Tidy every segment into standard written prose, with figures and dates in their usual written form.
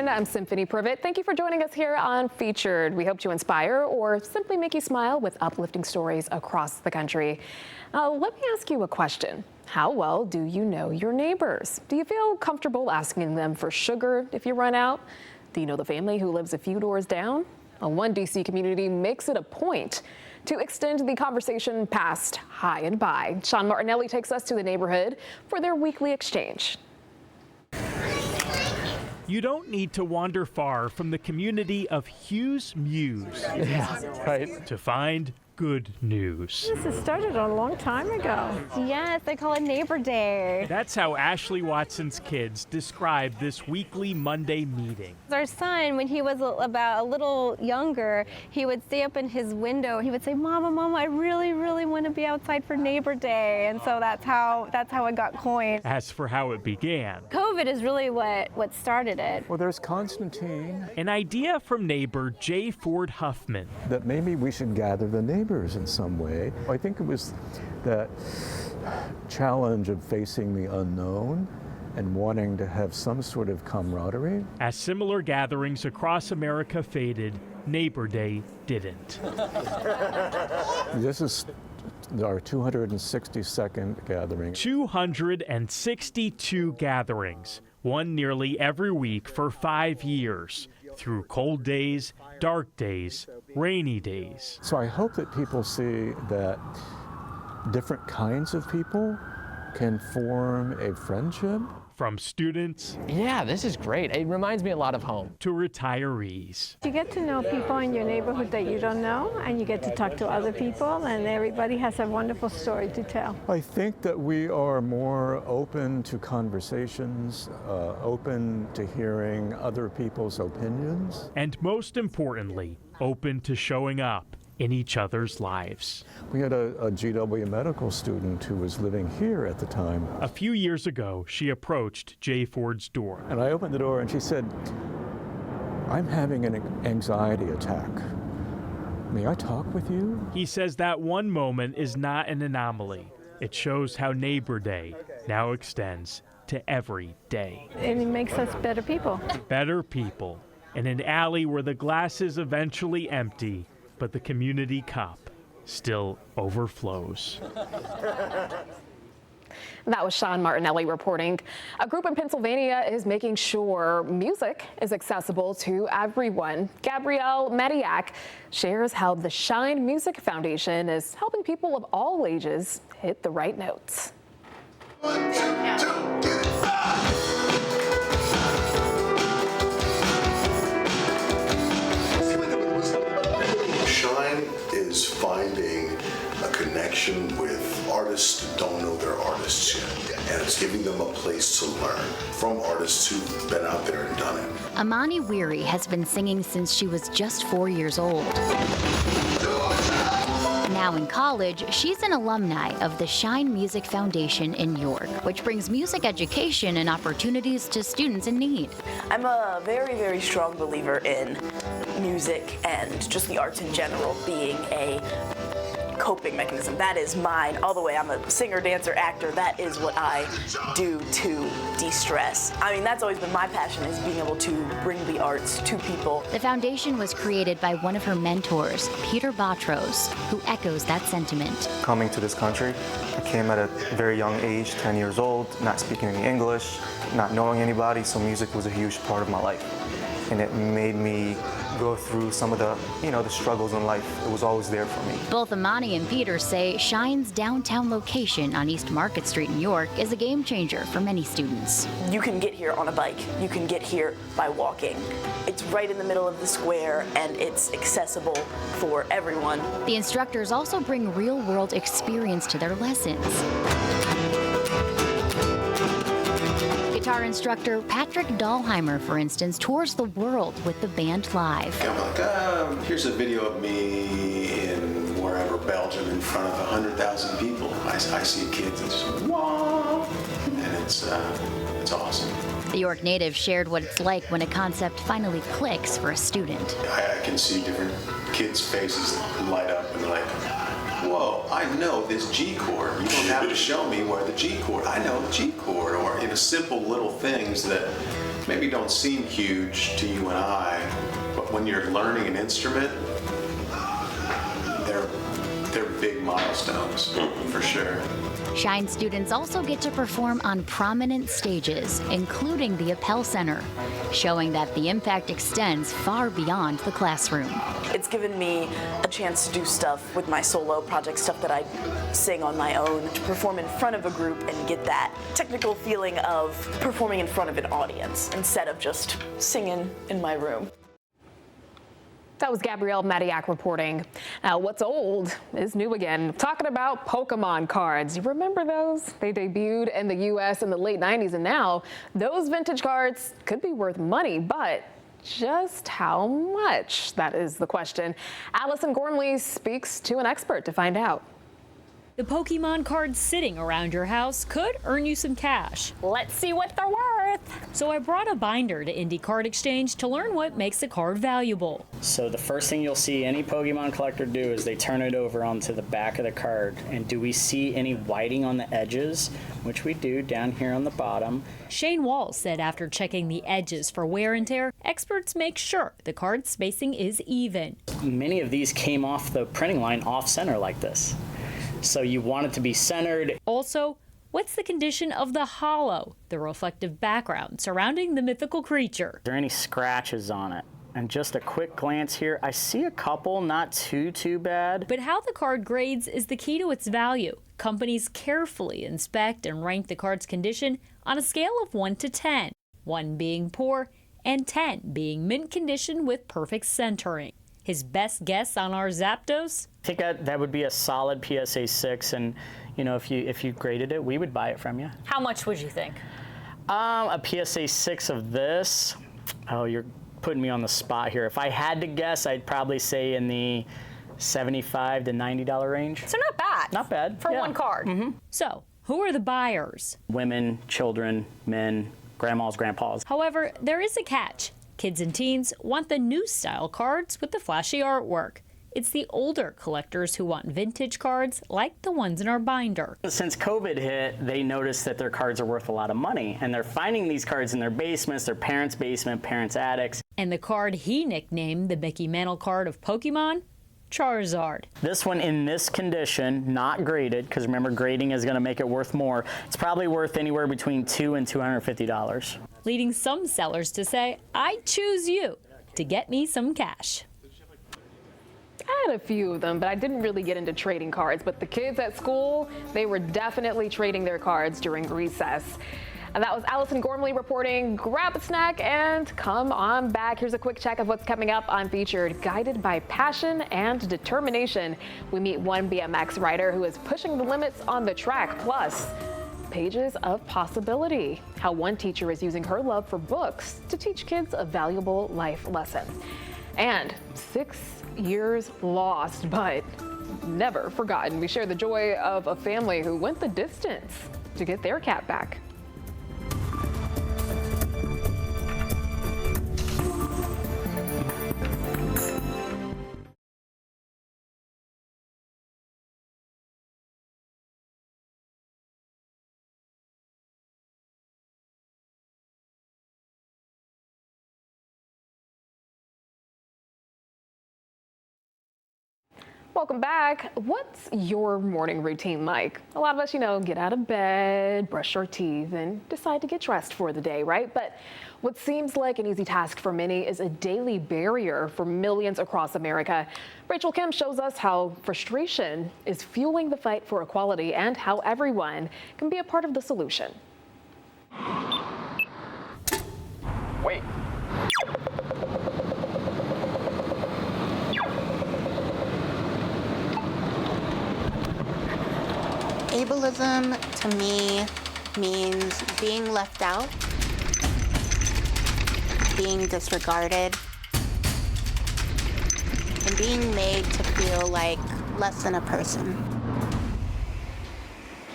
everyone. I'm Symphony Privet. Thank you for joining us here on Featured. We hope to inspire or simply make you smile with uplifting stories across the country. Let me ask you a question. How well do you know your neighbors? Do you feel comfortable asking them for sugar if you run out? Do you know the family who lives a few doors down? Well, one DC community makes it a point to extend the conversation past hi and bye. Sean Martinelli takes us to the neighborhood for their weekly exchange. You don't need to wander far from the community of Hughes Mews to find good news. This has started a long time ago. Yes, they call it Neighbor Day. That's how Ashley Watson's kids describe this weekly Monday meeting. Our son, when he was about a little younger, he would stay up in his window. He would say, Mama, Mama, I really, really want to be outside for Neighbor Day. And so that's how it got coined. As for how it began, COVID is really what started it. Well, there's Constantine. An idea from neighbor J. Ford Huffman. That maybe we should gather the neighbors in some way. I think it was that challenge of facing the unknown and wanting to have some sort of camaraderie. As similar gatherings across America faded, Neighbor Day didn't. This is our 262nd gathering. 262 gatherings, one nearly every week for 5 years, through cold days, dark days, rainy days. So I hope that people see that different kinds of people can form a friendship. From students, yeah, this is great. It reminds me a lot of home. To retirees. You get to know people in your neighborhood that you don't know, and you get to talk to other people, and everybody has a wonderful story to tell. I think that we are more open to conversations, open to hearing other people's opinions. And most importantly, open to showing up in each other's lives. We had a GW medical student who was living here at the time. A few years ago, she approached Jay Ford's door. And I opened the door and she said, I'm having an anxiety attack. May I talk with you? He says that one moment is not an anomaly. It shows how Neighbor Day now extends to every day. And it makes us better people. Better people in an alley where the glass is eventually empty, but the community cup still overflows. That was Sean Martinelli reporting. A group in Pennsylvania is making sure music is accessible to everyone. Gabrielle Mediak shares how the Shine Music Foundation is helping people of all ages hit the right notes. 1, 2, 2, get it back! Shine is finding a connection with artists who don't know they're artists yet, and it's giving them a place to learn from artists who've been out there and done it. Amani Weary has been singing since she was just 4 years old. Now in college, she's an alumni of the Shine Music Foundation in York, which brings music education and opportunities to students in need. I'm a very, very strong believer in music and just the arts in general being a coping mechanism. That is mine all the way. I'm a singer, dancer, actor. That is what I do to de-stress. I mean, that's always been my passion, is being able to bring the arts to people. The foundation was created by one of her mentors, Peter Batros, who echoes that sentiment. Coming to this country, I came at a very young age, 10 years old, not speaking any English, not knowing anybody, so music was a huge part of my life. And it made me go through some of the struggles in life. It was always there for me. Both Amani and Peter say Shine's downtown location on East Market Street in York is a game changer for many students. You can get here on a bike. You can get here by walking. It's right in the middle of the square, and it's accessible for everyone. The instructors also bring real-world experience to their lessons. Guitar instructor Patrick Dahlheimer, for instance, tours the world with the band live. I'm like, here's a video of me in wherever, Belgium, in front of 100,000 people. I see kids and just, whoa, and it's awesome. The York native shared what it's like when a concept finally clicks for a student. I can see different kids' faces light up and like, whoa, I know this G chord. You don't have to show me where the G chord. I know the G chord, or simple little things that maybe don't seem huge to you and I, but when you're learning an instrument, they're big milestones, for sure. Shine students also get to perform on prominent stages, including the Appel Center, showing that the impact extends far beyond the classroom. It's given me a chance to do stuff with my solo project, stuff that I sing on my own, to perform in front of a group and get that technical feeling of performing in front of an audience instead of just singing in my room. That was Gabrielle Madiak reporting. Now, what's old is new again. Talking about Pokemon cards. You remember those? They debuted in the U.S. in the late 90s, and now those vintage cards could be worth money, but just how much? That is the question. Allison Gormley speaks to an expert to find out. The Pokemon cards sitting around your house could earn you some cash. Let's see what they're worth. So I brought a binder to Indie Card Exchange to learn what makes a card valuable. So the first thing you'll see any Pokemon collector do is they turn it over onto the back of the card. And do we see any whiting on the edges? Which we do down here on the bottom. Shane Walls said after checking the edges for wear and tear, experts make sure the card spacing is even. Many of these came off the printing line off center like this. So you want it to be centered. Also, what's the condition of the hollow, the reflective background surrounding the mythical creature? Are there any scratches on it? And just a quick glance here, I see a couple, not too bad. But how the card grades is the key to its value. Companies carefully inspect and rank the card's condition on a scale of 1 to 10, 1 being poor and 10 being mint condition with perfect centering. His best guess on our Zapdos? I think that would be a solid PSA 6, and you know, if you graded it, we would buy it from you. How much would you think? A PSA 6 of this, oh, you're putting me on the spot here. If I had to guess, I'd probably say in the $75 to $90 range. So not bad. Not bad. For one card. Mm-hmm. So, who are the buyers? Women, children, men, grandmas, grandpas. However, there is a catch. Kids and teens want the new style cards with the flashy artwork. It's the older collectors who want vintage cards like the ones in our binder. Since COVID hit, they noticed that their cards are worth a lot of money, and they're finding these cards in their basements, their parents' basement, parents' attics. And the card he nicknamed the Mickey Mantle card of Pokemon, Charizard. This one in this condition, not graded, because remember, grading is going to make it worth more. It's probably worth anywhere between $200 and $250. Leading some sellers to say, I choose you to get me some cash. I had a few of them, but I didn't really get into trading cards. But the kids at school, they were definitely trading their cards during recess. And that was Allison Gormley reporting. Grab a snack and come on back. Here's a quick check of what's coming up on Featured. Guided by passion and determination, we meet one BMX rider who is pushing the limits on the track. Plus, pages of possibility. How one teacher is using her love for books to teach kids a valuable life lesson. And 6 years lost, but never forgotten. We share the joy of a family who went the distance to get their cat back. Welcome back. What's your morning routine like? A lot of us, get out of bed, brush our teeth, and decide to get dressed for the day, right? But what seems like an easy task for many is a daily barrier for millions across America. Rachel Kim shows us how frustration is fueling the fight for equality and how everyone can be a part of the solution. Wait. Ableism to me means being left out, being disregarded, and being made to feel like less than a person.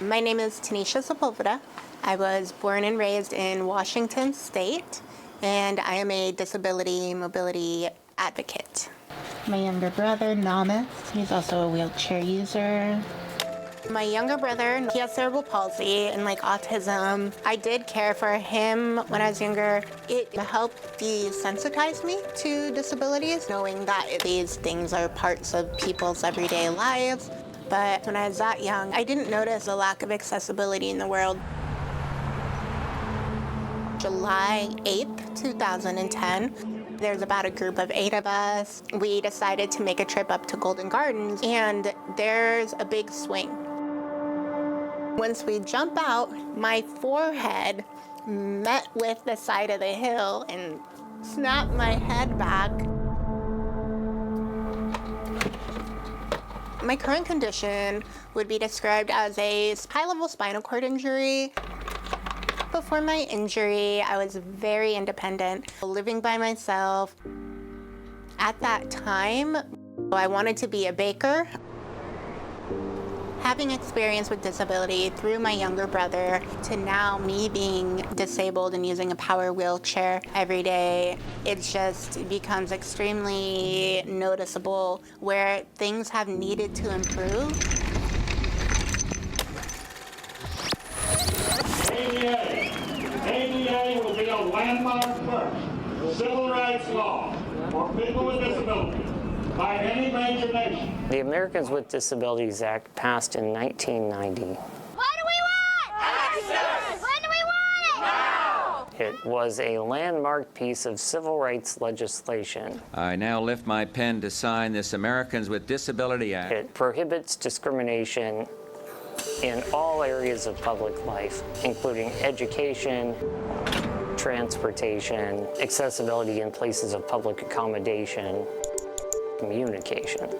My name is Tanisha Sepulveda. I was born and raised in Washington State, and I am a disability mobility advocate. My younger brother, Namith, he's also a wheelchair user. My younger brother, he has cerebral palsy and like autism. I did care for him when I was younger. It helped desensitize me to disabilities, knowing that these things are parts of people's everyday lives. But when I was that young, I didn't notice a lack of accessibility in the world. July 8th, 2010, there's about a group of 8 of us. We decided to make a trip up to Golden Gardens, and there's a big swing. Once we jump out, my forehead met with the side of the hill and snapped my head back. My current condition would be described as a high-level spinal cord injury. Before my injury, I was very independent, living by myself. At that time, I wanted to be a baker. Having experience with disability through my younger brother to now me being disabled and using a power wheelchair every day, it just becomes extremely noticeable where things have needed to improve. ADA will be a landmark first civil rights law for people with disabilities by any major nation. The Americans with Disabilities Act passed in 1990. What do we want? Access! When do we want it? Now! It was a landmark piece of civil rights legislation. I now lift my pen to sign this Americans with Disability Act. It prohibits discrimination in all areas of public life, including education, transportation, accessibility in places of public accommodation, communication,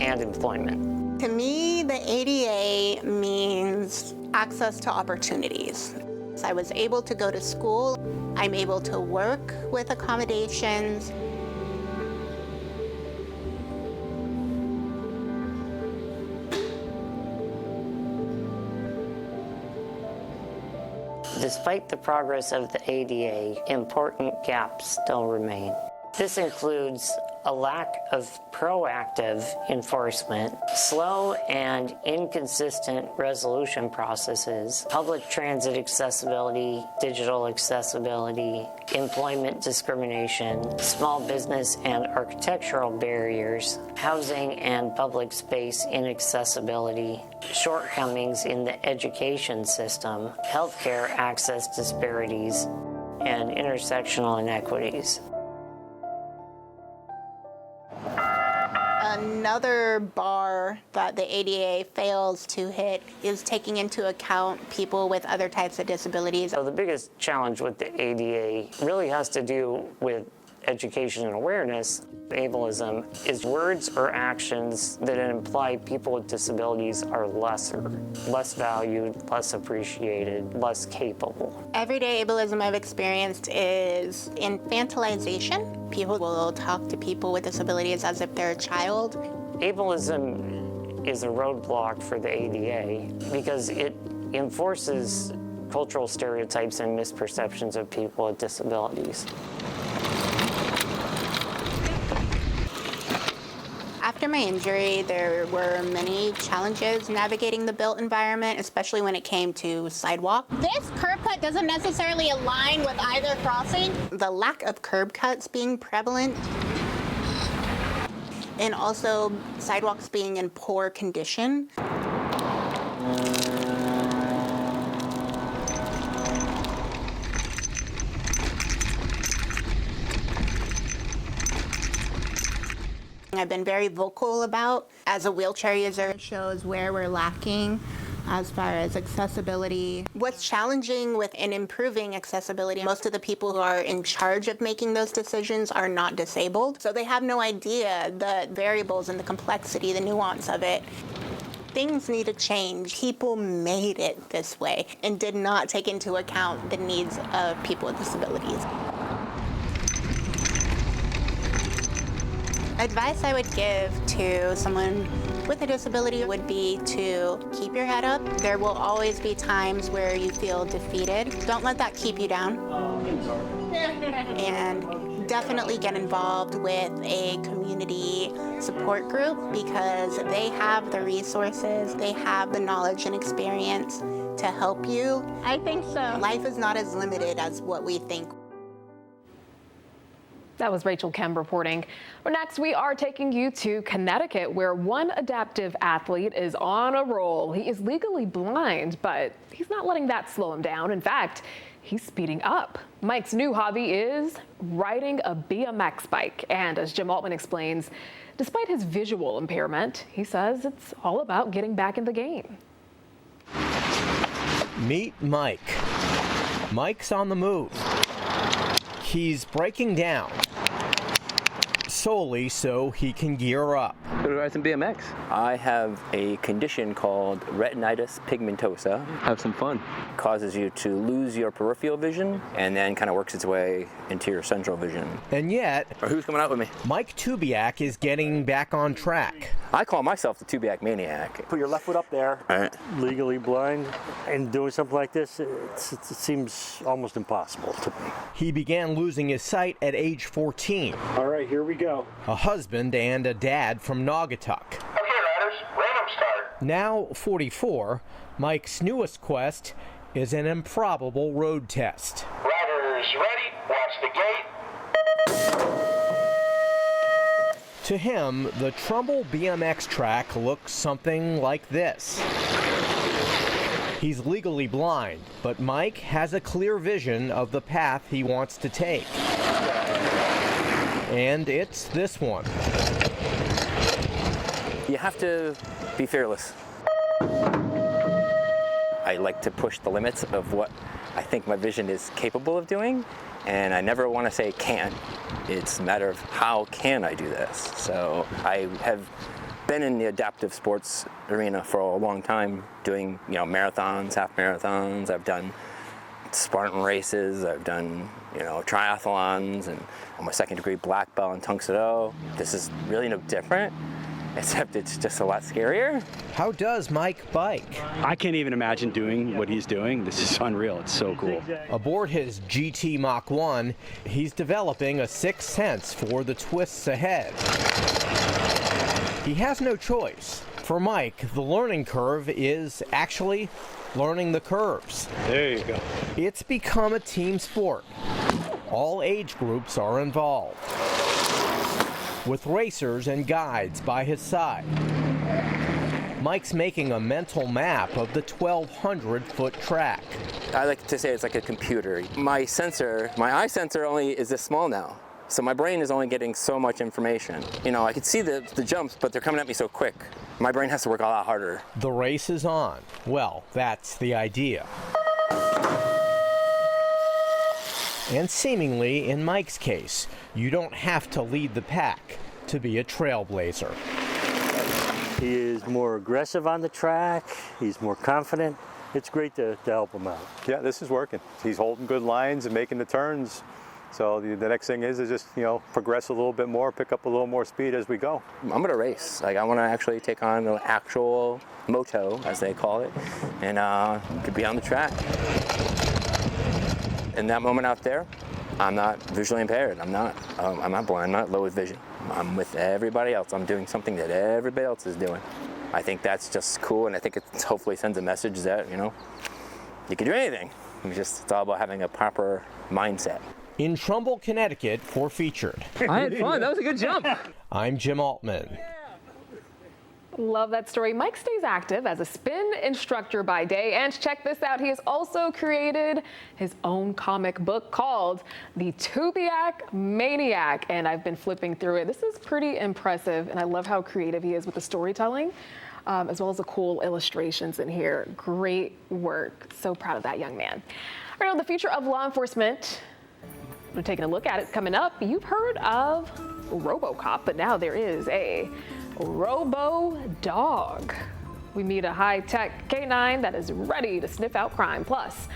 and employment. To me, the ADA means access to opportunities. I was able to go to school. I'm able to work with accommodations. Despite the progress of the ADA, important gaps still remain. This includes a lack of proactive enforcement, slow and inconsistent resolution processes, public transit accessibility, digital accessibility, employment discrimination, small business and architectural barriers, housing and public space inaccessibility, shortcomings in the education system, healthcare access disparities, and intersectional inequities. Another bar that the ADA fails to hit is taking into account people with other types of disabilities. So the biggest challenge with the ADA really has to do with education and awareness. Ableism is words or actions that imply people with disabilities are lesser, less valued, less appreciated, less capable. Everyday ableism I've experienced is infantilization. People will talk to people with disabilities as if they're a child. Ableism is a roadblock for the ADA because it enforces cultural stereotypes and misperceptions of people with disabilities. After my injury, there were many challenges navigating the built environment, especially when it came to sidewalk. This curb cut doesn't necessarily align with either crossing. The lack of curb cuts being prevalent, and also sidewalks being in poor condition. I've been very vocal about, as a wheelchair user, it shows where we're lacking as far as accessibility. What's challenging within improving accessibility, most of the people who are in charge of making those decisions are not disabled, so they have no idea the variables and the complexity, the nuance of it. Things need to change. People made it this way and did not take into account the needs of people with disabilities. Advice I would give to someone with a disability would be to keep your head up. There will always be times where you feel defeated. Don't let that keep you down. And definitely get involved with a community support group because they have the resources, they have the knowledge and experience to help you. I think so. Life is not as limited as what we think. That was Rachel Kemp reporting. Well, next, we are taking you to Connecticut, where one adaptive athlete is on a roll. He is legally blind, but he's not letting that slow him down. In fact, he's speeding up. Mike's new hobby is riding a BMX bike. And as Jim Altman explains, despite his visual impairment, he says it's all about getting back in the game. Meet Mike. Mike's on the move. He's breaking down solely so he can gear up. Go to ride some BMX. I have a condition called retinitis pigmentosa. Have some fun. Causes you to lose your peripheral vision and then kind of works its way into your central vision. And yet, who's coming out with me? Mike Tubiak is getting back on track. I call myself the Tubiak maniac. Put your left foot up there, legally blind, and doing something like this, it seems almost impossible to me. He began losing his sight at age 14. All right, here we go. A husband and a dad from Naugatuck. Okay, riders, random start. Now 44, Mike's newest quest is an improbable road test. Riders ready, watch the gate. To him, the Trumbull BMX track looks something like this. He's legally blind, but Mike has a clear vision of the path he wants to take. And it's this one. You have to be fearless. I like to push the limits of what I think my vision is capable of doing, and I never want to say can't. It's a matter of how can I do this. So I have been in the adaptive sports arena for a long time, doing marathons, half marathons. I've done Spartan races. I've done triathlons, and I'm a second-degree black belt in Tung Soo. This is really no different, except it's just a lot scarier. How does Mike bike? I can't even imagine doing what he's doing. This is unreal. It's so cool. Aboard his GT Mach 1, he's developing a sixth sense for the twists ahead. He has no choice. For Mike, the learning curve is actually learning the curves. There you go. It's become a team sport. All age groups are involved, with racers and guides by his side. Mike's making a mental map of the 1,200-foot track. I like to say it's like a computer. My eye sensor only is this small now. So my brain is only getting so much information. I can see the jumps, but they're coming at me so quick. My brain has to work a lot harder. The race is on. Well, that's the idea. And seemingly, in Mike's case, you don't have to lead the pack to be a trailblazer. He is more aggressive on the track. He's more confident. It's great to help him out. Yeah, this is working. He's holding good lines and making the turns. So the next thing is just, progress a little bit more, pick up a little more speed as we go. I'm going to race. I want to actually take on the actual moto, as they call it, and to be on the track. In that moment out there, I'm not visually impaired. I'm not blind. I'm not low with vision. I'm with everybody else. I'm doing something that everybody else is doing. I think that's just cool, and I think it hopefully sends a message that, you can do anything. It's all about having a proper mindset. In Trumbull, Connecticut, for Featured. I had fun. That was a good jump. I'm Jim Altman. Love that story. Mike stays active as a spin instructor by day. And check this out. He has also created his own comic book called The Tubiak Maniac. And I've been flipping through it. This is pretty impressive. And I love how creative he is with the storytelling, as well as the cool illustrations in here. Great work. So proud of that young man. All right, on the future of law enforcement, we're taking a look at it coming up. You've heard of RoboCop, but now there is a Robo Dog. We meet a high-tech canine that is ready to sniff out crime. Plus,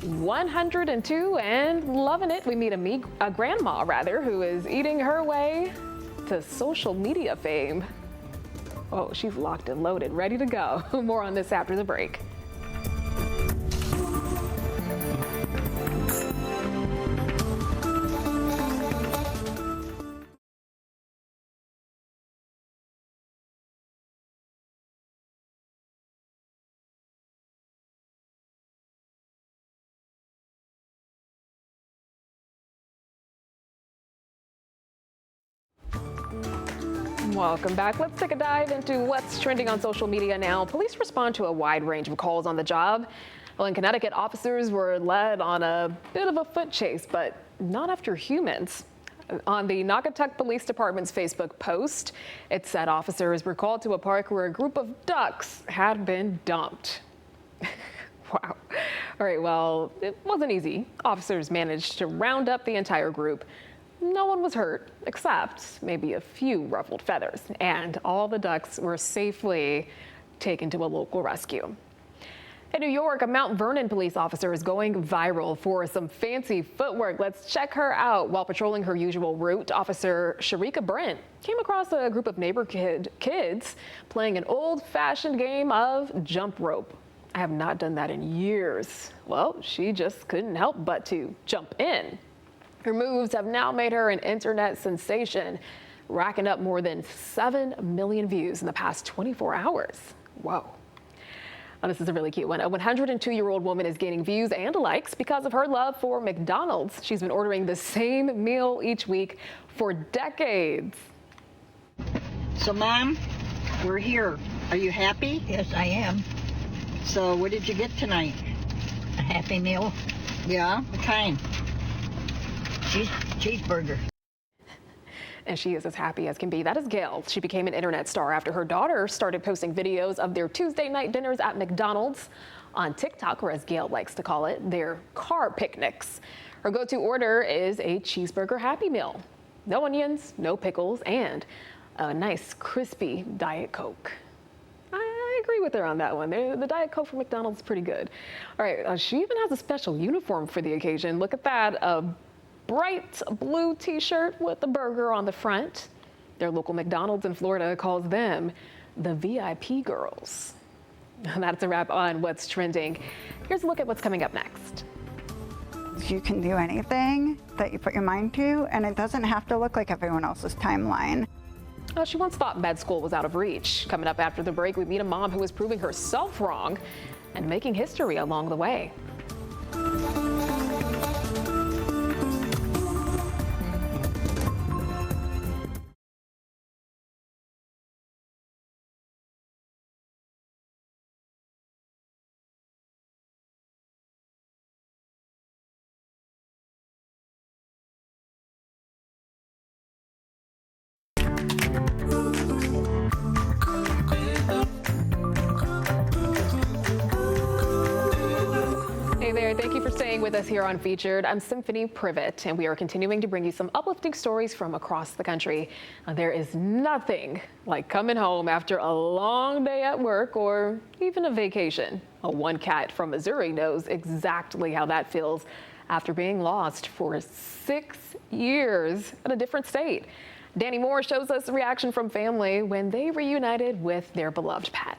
102 and loving it. We meet a grandma, who is eating her way to social media fame. Oh, she's locked and loaded, ready to go. More on this after the break. Welcome back. Let's take a dive into what's trending on social media now. Police respond to a wide range of calls on the job. Well, in Connecticut, officers were led on a bit of a foot chase, but not after humans. On the Naugatuck Police Department's Facebook post, it said officers were called to a park where a group of ducks had been dumped. Wow. All right, well, it wasn't easy. Officers managed to round up the entire group. No one was hurt, except maybe a few ruffled feathers, and all the ducks were safely taken to a local rescue. In New York, a Mount Vernon police officer is going viral for some fancy footwork. Let's check her out. While patrolling her usual route, Officer Sharika Brent came across a group of neighborhood kids playing an old-fashioned game of jump rope. I have not done that in years. Well, she just couldn't help but to jump in. Her moves have now made her an internet sensation, racking up more than 7 million views in the past 24 hours. Whoa. Oh, this is a really cute one. A 102-year-old woman is gaining views and likes because of her love for McDonald's. She's been ordering the same meal each week for decades. So, Mom, we're here. Are you happy? Yes, I am. So, what did you get tonight? A Happy Meal. Yeah? What kind? Cheeseburger. And she is as happy as can be. That is Gail. She became an internet star after her daughter started posting videos of their Tuesday night dinners at McDonald's on TikTok, or as Gail likes to call it, their car picnics. Her go-to order is a cheeseburger Happy Meal. No onions, no pickles, and a nice crispy Diet Coke. I agree with her on that one. The Diet Coke from McDonald's is pretty good. All right, she even has a special uniform for the occasion. Look at that. A bright blue t-shirt with a burger on the front. Their local McDonald's in Florida calls them the VIP girls. And that's a wrap on what's trending. Here's a look at what's coming up next. You can do anything that you put your mind to, and it doesn't have to look like everyone else's timeline. She once thought med school was out of reach. Coming up after the break, we meet a mom who is proving herself wrong and making history along the way. Hey there, thank you for staying with us here on Featured. I'm Symphony Privet, and we are continuing to bring you some uplifting stories from across the country. There is nothing like coming home after a long day at work or even a vacation. One cat from Missouri knows exactly how that feels after being lost for 6 years in a different state. Danny Moore shows us a reaction from family when they reunited with their beloved pet.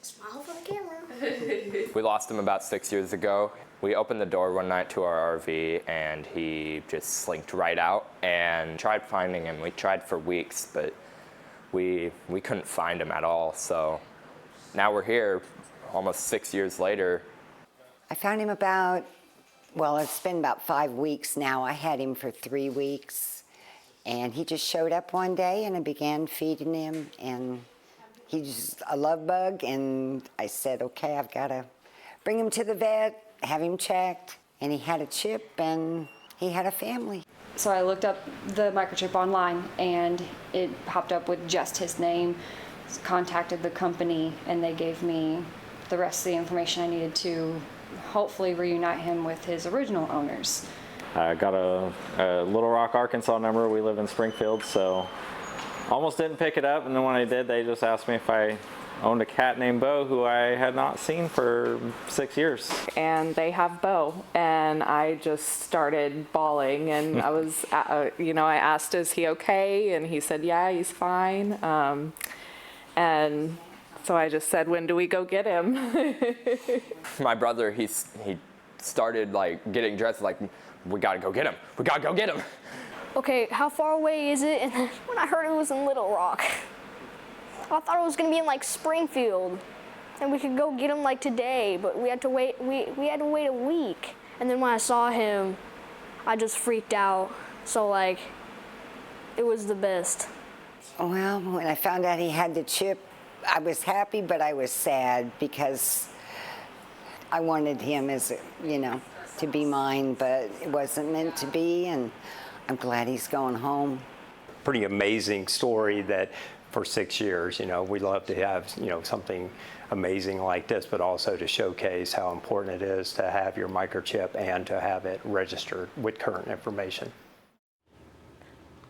Smile for the camera. We lost him about 6 years ago. We opened the door one night to our RV and he just slinked right out and tried finding him. We tried for weeks, but we couldn't find him at all. So now we're here almost 6 years later. I found him it's been about 5 weeks now. I had him for 3 weeks and he just showed up one day and I began feeding him, and he's a love bug, and I said, okay, I've got to bring him to the vet, have him checked, and he had a chip and he had a family. So I looked up the microchip online and it popped up with just his name, contacted the company, and they gave me the rest of the information I needed to hopefully reunite him with his original owners. I got a Little Rock, Arkansas number. We live in Springfield, so almost didn't pick it up, and then when I did, they just asked me if I owned a cat named Bo, who I had not seen for 6 years. And they have Bo, and I just started bawling, and I was, I asked, is he okay? And he said, yeah, he's fine. And so I just said, when do we go get him? My brother, he started getting dressed we gotta go get him. We gotta go get him. Okay, how far away is it? And then when I heard it was in Little Rock, I thought it was gonna be in Springfield, and we could go get him today, but we had to wait. We had to wait a week. And then when I saw him, I just freaked out. So it was the best. Well, when I found out he had the chip, I was happy, but I was sad because I wanted him as, to be mine, but it wasn't meant to be, and I'm glad he's going home. Pretty amazing story that for 6 years, we love to have, something amazing like this, but also to showcase how important it is to have your microchip and to have it registered with current information.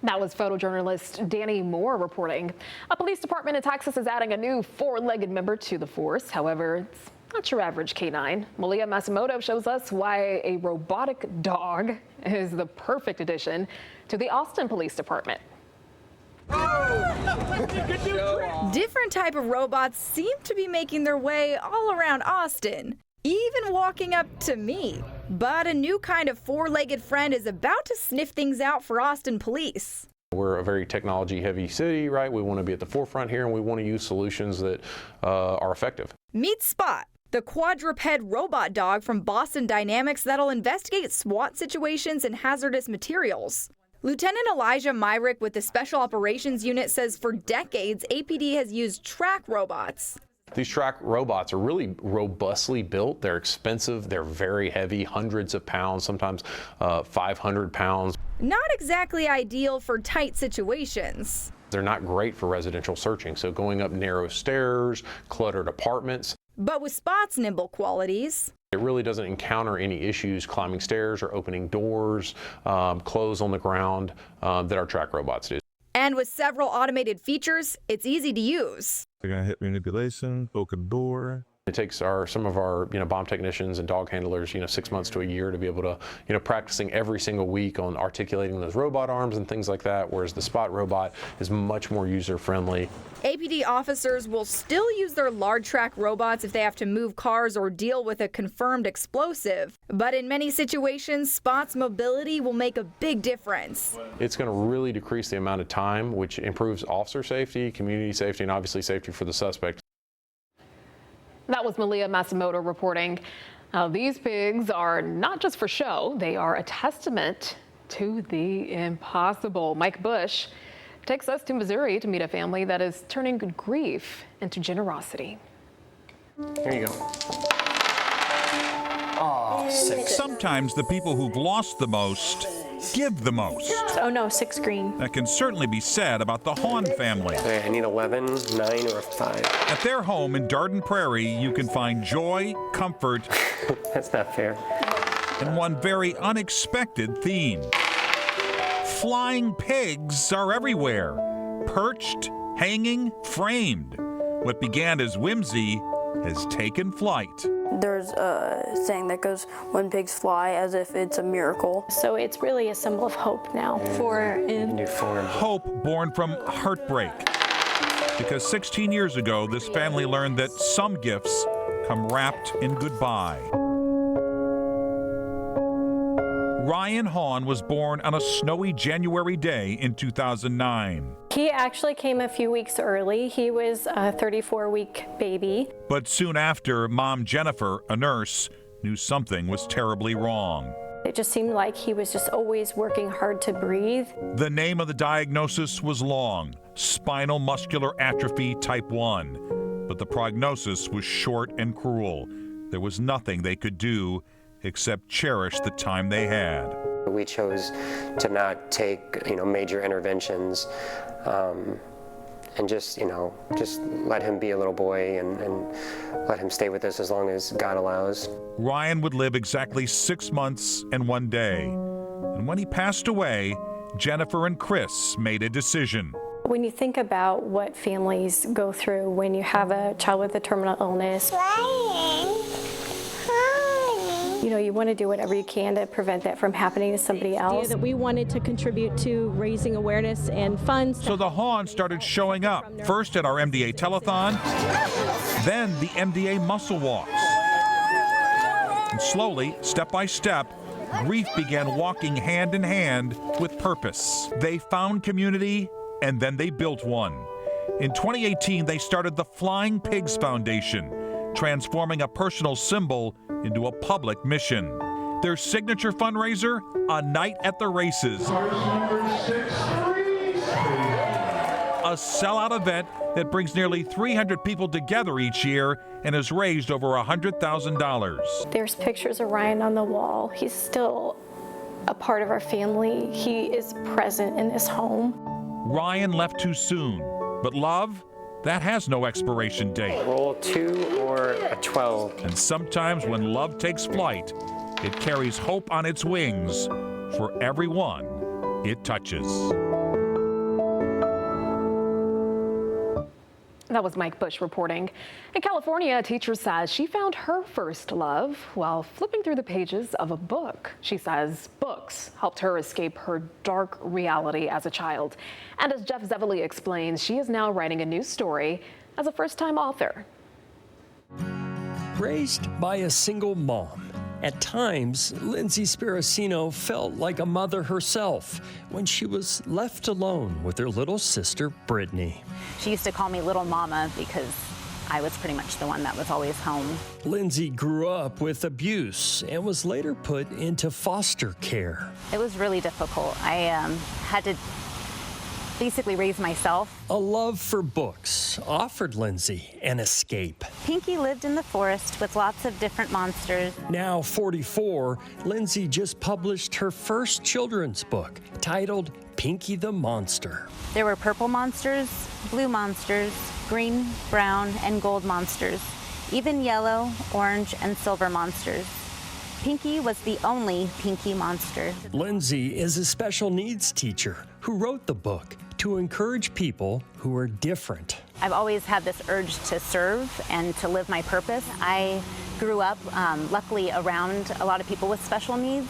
That was photojournalist Danny Moore reporting. A police department in Texas is adding a new four-legged member to the force. However, it's not your average canine. Malia Masimoto shows us why a robotic dog is the perfect addition to the Austin Police Department. Different type of robots seem to be making their way all around Austin, even walking up to me. But a new kind of four-legged friend is about to sniff things out for Austin police. We're a very technology-heavy city, right? We want to be at the forefront here, and we want to use solutions that are effective. Meet Spot, the quadruped robot dog from Boston Dynamics that'll investigate SWAT situations and hazardous materials. Lieutenant Elijah Myrick with the Special Operations Unit says for decades, APD has used track robots. These track robots are really robustly built. They're expensive. They're very heavy, hundreds of pounds, sometimes 500 pounds. Not exactly ideal for tight situations. They're not great for residential searching, so going up narrow stairs, cluttered apartments. But with Spot's nimble qualities, it really doesn't encounter any issues climbing stairs or opening doors, clothes on the ground that our track robots do. And with several automated features, it's easy to use. They're going to hit manipulation, open door. It takes some of our bomb technicians and dog handlers 6 months to a year to be able to practicing every single week on articulating those robot arms and things like that, whereas the Spot robot is much more user friendly. APD officers will still use their large track robots if they have to move cars or deal with a confirmed explosive. But in many situations, Spot's mobility will make a big difference. It's going to really decrease the amount of time, which improves officer safety, community safety, and obviously safety for the suspect. That was Malia Masimoto reporting. Now, these pigs are not just for show, they are a testament to the impossible. Mike Bush takes us to Missouri to meet a family that is turning grief into generosity. Here you go. Oh, sometimes the people who've lost the most give the most. Oh no, 6 green. That can certainly be said about the Hahn family. Okay, I need 11, 9, or a 5. At their home in Darden Prairie, you can find joy, comfort, that's not fair, and one very unexpected theme. Flying pigs are everywhere. Perched, hanging, framed. What began as whimsy has taken flight. There's a saying that goes, when pigs fly, as if it's a miracle. So it's really a symbol of hope now. Hope born from heartbreak. Because 16 years ago, this family learned that some gifts come wrapped in goodbye. Ryan Hahn was born on a snowy January day in 2009. He actually came a few weeks early. He was a 34-week baby. But soon after, Mom Jennifer, a nurse, knew something was terribly wrong. It just seemed like he was just always working hard to breathe. The name of the diagnosis was long, spinal muscular atrophy type 1. But the prognosis was short and cruel. There was nothing they could do except cherish the time they had. We chose to not take, major interventions, and just let him be a little boy and let him stay with us as long as God allows. Ryan would live exactly 6 months and 1 day. And when he passed away, Jennifer and Chris made a decision. When you think about what families go through when you have a child with a terminal illness, you want to do whatever you can to prevent that from happening to somebody else. That we wanted to contribute to raising awareness and funds. So the Hahns started showing up, first at our MDA telethon, then the MDA muscle walks. And slowly, step by step, grief began walking hand in hand with purpose. They found community, and then they built one. In 2018, they started the Flying Pigs Foundation, transforming a personal symbol into a public mission. Their signature fundraiser, a night at the races. a sellout event that brings nearly 300 people together each year and has raised over $100,000. There's pictures of Ryan on the wall. He's still a part of our family. He is present in this home. Ryan left too soon, but love, that has no expiration date. Roll 2 or a 12. And sometimes when love takes flight, it carries hope on its wings for everyone it touches. That was Mike Bush reporting. In California, a teacher says she found her first love while flipping through the pages of a book. She says books helped her escape her dark reality as a child. And as Jeff Zevely explains, she is now writing a new story as a first-time author. Raised by a single mom, at times, Lindsay Spiracino felt like a mother herself when she was left alone with her little sister, Brittany. She used to call me Little Mama because I was pretty much the one that was always home. Lindsay grew up with abuse and was later put into foster care. It was really difficult. I had to basically raise myself. A love for books offered Lindsay an escape. Pinky lived in the forest with lots of different monsters. Now 44, Lindsay just published her first children's book titled Pinky the Monster. There were purple monsters, blue monsters, green, brown, and gold monsters, even yellow, orange, and silver monsters. Pinky was the only Pinky monster. Lindsay is a special needs teacher who wrote the book to encourage people who are different. I've always had this urge to serve and to live my purpose. I grew up, luckily, around a lot of people with special needs.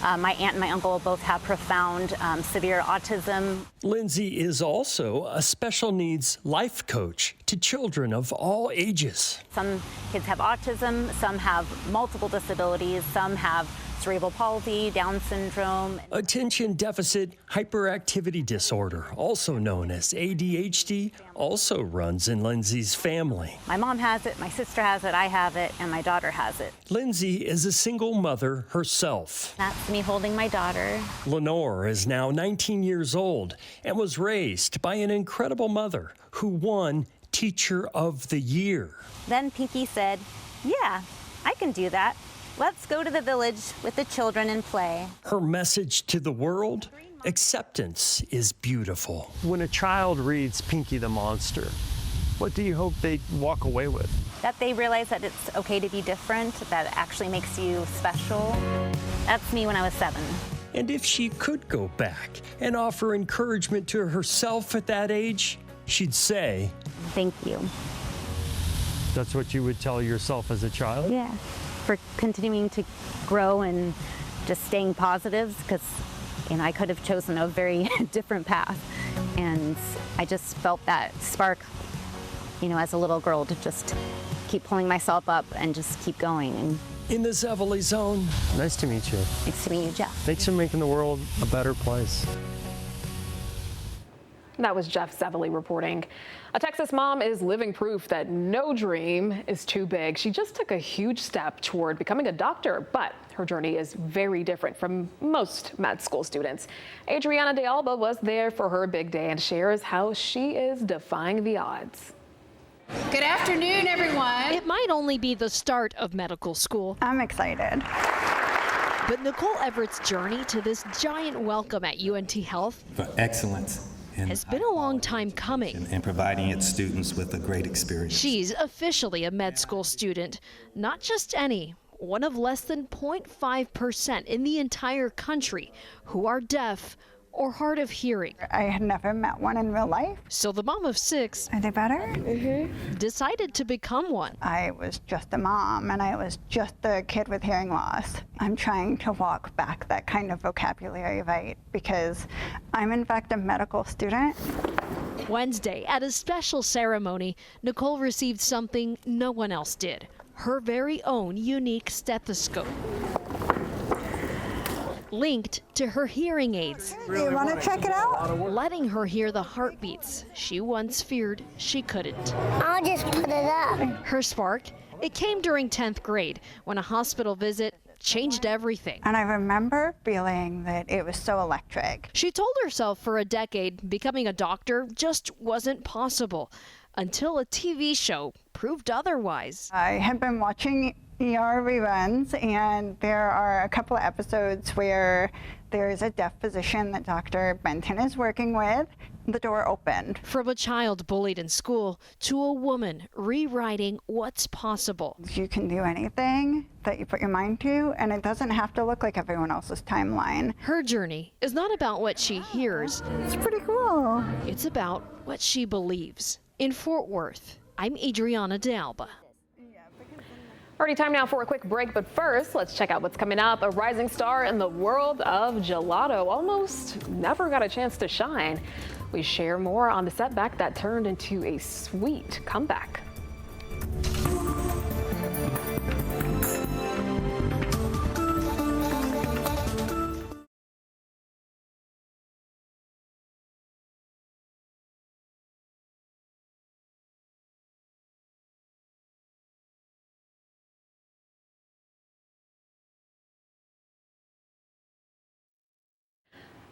My aunt and my uncle both have profound, severe autism. Lindsay is also a special needs life coach to children of all ages. Some kids have autism, some have multiple disabilities, some have cerebral palsy, Down syndrome. Attention deficit hyperactivity disorder, also known as ADHD, also runs in Lindsay's family. My mom has it, my sister has it, I have it, and my daughter has it. Lindsay is a single mother herself. That's me holding my daughter. Lenore is now 19 years old and was raised by an incredible mother who won Teacher of the Year. Then Pinky said, "Yeah, I can do that. Let's go to the village with the children and play." Her message to the world: acceptance is beautiful. When a child reads Pinky the Monster, what do you hope they walk away with? That they realize that it's okay to be different, that it actually makes you special. That's me when I was 7. And if she could go back and offer encouragement to herself at that age, she'd say, "Thank you." That's what you would tell yourself as a child? Yeah, for continuing to grow and just staying positive, because I could have chosen a very different path. And I just felt that spark, as a little girl, to just keep pulling myself up and just keep going. In the Zevely Zone. Nice to meet you. Nice to meet you, Jeff. Thanks for making the world a better place. That was Jeff Zevely reporting. A Texas mom is living proof that no dream is too big. She just took a huge step toward becoming a doctor, but her journey is very different from most med school students. Adriana de Alba was there for her big day and shares how she is defying the odds. Good afternoon, everyone. It might only be the start of medical school. I'm excited. But Nicole Everett's journey to this giant welcome at UNT Health for excellence has been a long time coming. And providing its students with a great experience. She's officially a med school student, not just any, one of less than 0.5% in the entire country who are deaf or hard of hearing. I had never met one in real life. So the mom of 6 Are they better? decided to become one. I was just a mom, and I was just a kid with hearing loss. I'm trying to walk back that kind of vocabulary, right? Because I'm in fact a medical student. Wednesday, at a special ceremony, Nicole received something no one else did: her very own unique stethoscope, linked to her hearing aids. You want to check it out? Letting her hear the heartbeats she once feared she couldn't. I'll just put it up. Her spark? It came during 10th grade when a hospital visit changed everything. And I remember feeling that it was so electric. She told herself for a decade becoming a doctor just wasn't possible until a TV show proved otherwise. I had been watching ER reruns, and there are a couple of episodes where there's a deaf physician that Dr. Benton is working with. The door opened. From a child bullied in school to a woman rewriting what's possible. You can do anything that you put your mind to, and it doesn't have to look like everyone else's timeline. Her journey is not about what she hears. It's pretty cool. It's about what she believes. In Fort Worth, I'm Adriana De Alba. Already time now for a quick break, but first, let's check out what's coming up. A rising star in the world of gelato almost never got a chance to shine. We share more on the setback that turned into a sweet comeback.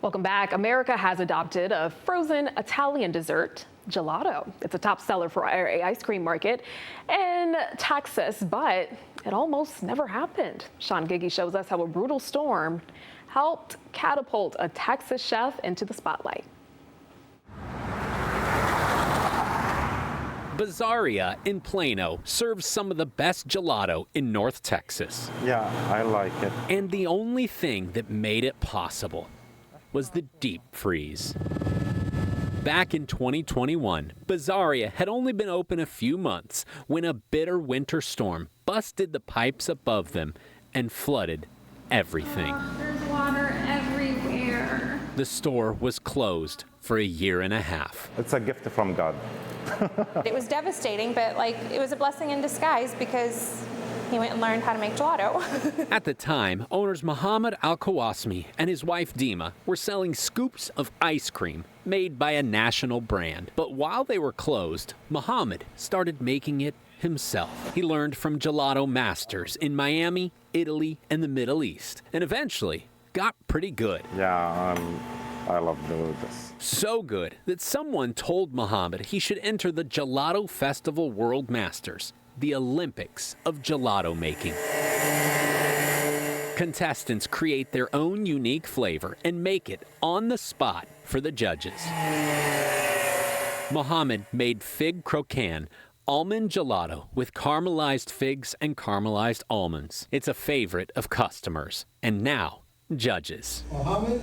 Welcome back. America has adopted a frozen Italian dessert, gelato. It's a top seller for our ice cream market in Texas, but it almost never happened. Sean Giggy shows us how a brutal storm helped catapult a Texas chef into the spotlight. Bizzaria in Plano serves some of the best gelato in North Texas. Yeah, I like it. And the only thing that made it possible was the deep freeze. Back in 2021, Bizzaria had only been open a few months when a bitter winter storm busted the pipes above them and flooded everything. There's water everywhere. The store was closed for a year and a half. It's a gift from God. It was devastating, but it was a blessing in disguise because he went and learned how to make gelato. At the time, owners Muhammad Al-Kawasmi and his wife Dima were selling scoops of ice cream made by a national brand. But while they were closed, Muhammad started making it himself. He learned from gelato masters in Miami, Italy, and the Middle East, and eventually got pretty good. Yeah, I love doing this. So good that someone told Muhammad he should enter the Gelato Festival World Masters, the Olympics of gelato making. Contestants create their own unique flavor and make it on the spot for the judges. Muhammad made fig croquant, almond gelato with caramelized figs and caramelized almonds. It's a favorite of customers and now judges. Muhammad?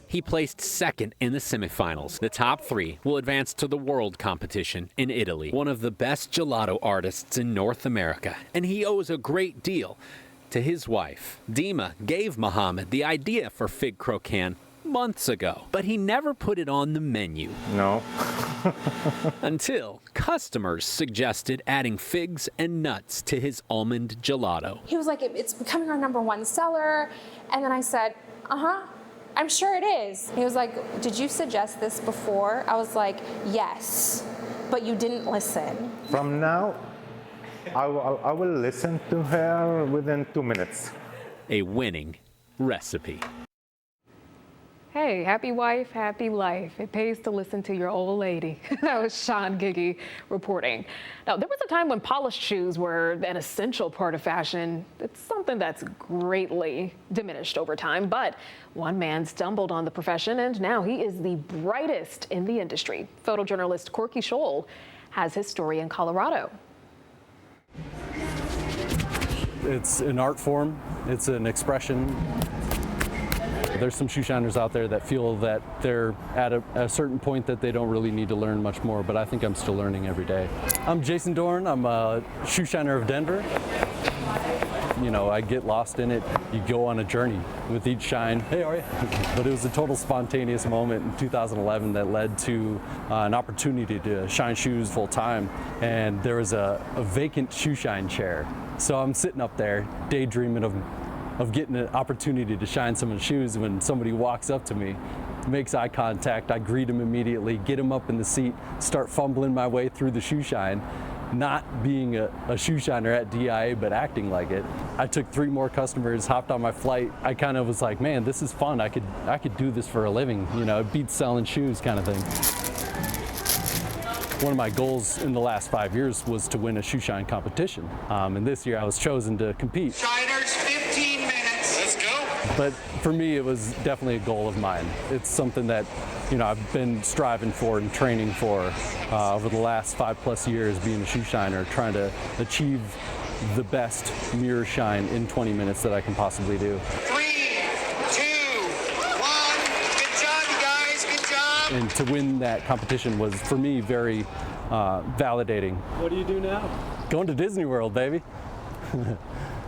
He placed second in the semifinals. The top three will advance to the world competition in Italy. One of the best gelato artists in North America, and he owes a great deal to his wife. Dima gave Muhammad the idea for fig croquant months ago, but he never put it on the menu. No. Until customers suggested adding figs and nuts to his almond gelato. He was like, it's becoming our #1 seller. And then I said, I'm sure it is. He was like, did you suggest this before? I was like, yes, but you didn't listen. From now, I will listen to her within 2 minutes. A winning recipe. Hey, happy wife, happy life. It pays to listen to your old lady. That was Sean Giggy reporting. Now, there was a time when polished shoes were an essential part of fashion. It's something that's greatly diminished over time, but one man stumbled on the profession and now he is the brightest in the industry. Photojournalist Corky Scholl has his story in Colorado. It's an art form, it's an expression. There's some shoe shiners out there that feel that they're at a certain point that they don't really need to learn much more, but I think I'm still learning every day. I'm Jason Dorn, I'm a shoe shiner of Denver. You know, I get lost in it. You go on a journey with each shine. Hey, how are you? But it was a total spontaneous moment in 2011 that led to an opportunity to shine shoes full time. And there was a vacant shoe shine chair. So I'm sitting up there daydreaming of getting an opportunity to shine someone's shoes when somebody walks up to me, makes eye contact, I greet him immediately, get him up in the seat, start fumbling my way through the shoe shine. not being a shoe shiner at DIA, but acting like it. I took 3 more customers, hopped on my flight. I kind of was like, man, this is fun. I could do this for a living. You know, it beats selling shoes kind of thing. One of my goals in the last 5 years was to win a shoe shine competition. And this year I was chosen to compete. Shiners, 15 minutes. Let's go. But for me, it was definitely a goal of mine. It's something that, you know, I've been striving for and training for over the last 5+ years, being a shoe shiner, trying to achieve the best mirror shine in 20 minutes that I can possibly do. 3, 2, 1. Good job, you guys. Good job. And to win that competition was, for me, very validating. What do you do now? Going to Disney World, baby.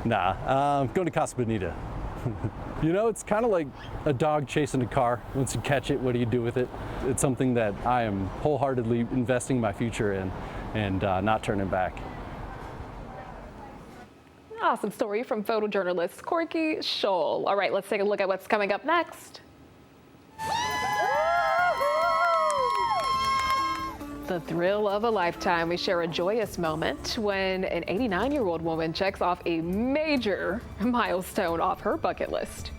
Nah, going to Casa Bonita. You know, it's kind of like a dog chasing a car. Once you catch it, what do you do with it? It's something that I am wholeheartedly investing my future in and not turning back. Awesome story from photojournalist Corky Scholl. All right, let's take a look at what's coming up next. The thrill of a lifetime. We share a joyous moment when an 89-year-old woman checks off a major milestone off her bucket list.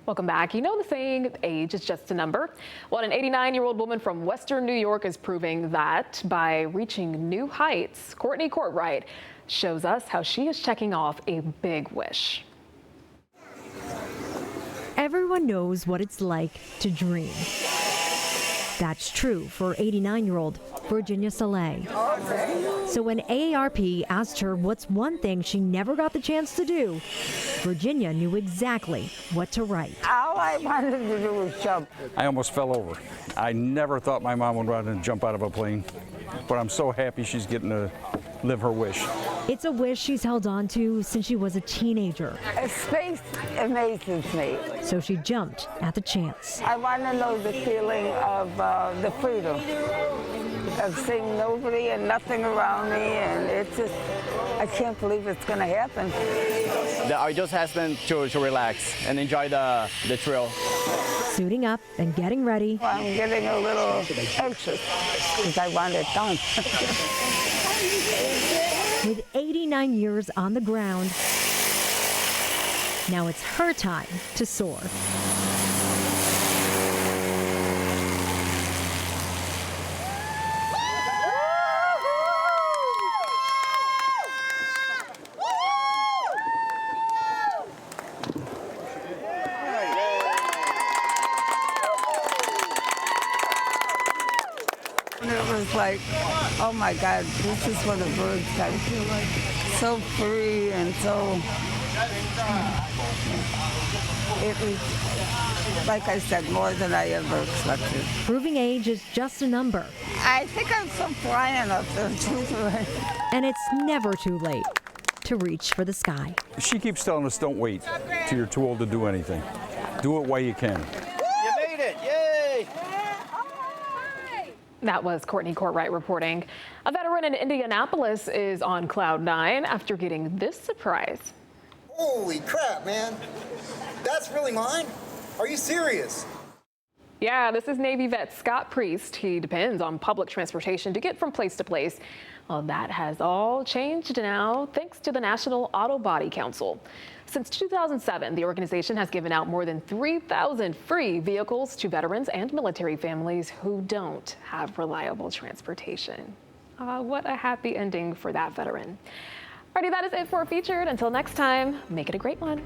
Welcome back. You know the saying, age is just a number? Well, an 89-year-old woman from Western New York is proving that by reaching new heights. Courtney Courtwright shows us how she is checking off a big wish. Everyone knows what it's like to dream. That's true for 89-year-old Virginia Soleil. So when AARP asked her what's one thing she never got the chance to do, Virginia knew exactly what to write. All I wanted to do was jump. I almost fell over. I never thought my mom would run and jump out of a plane, but I'm so happy she's getting to live her wish. It's a wish she's held on to since she was a teenager. Space amazes me. So she jumped at the chance. I want to know the feeling of the freedom of seeing nobody and nothing around me, and it's just, I can't believe it's going to happen. I just asked them to relax and enjoy the thrill. Suiting up and getting ready. Well, I'm getting a little anxious because I want it done. With 89 years on the ground, now it's her time to soar. It was like, oh my God, this is what a bird's got to feel like. So free and so, it was, like I said, more than I ever expected. Proving age is just a number. I think I'm so flying up there too. And it's never too late to reach for the sky. She keeps telling us, don't wait till you're too old to do anything. Do it while you can. You made it, yay! That was Courtney Courtwright reporting. A veteran in Indianapolis is on cloud 9 after getting this surprise. Holy crap, man. That's really mine? Are you serious? Yeah, this is Navy vet Scott Priest. He depends on public transportation to get from place to place. Well, that has all changed now thanks to the National Auto Body Council. Since 2007, the organization has given out more than 3,000 free vehicles to veterans and military families who don't have reliable transportation. What a happy ending for that veteran. Alrighty, that is it for Featured. Until next time, make it a great one.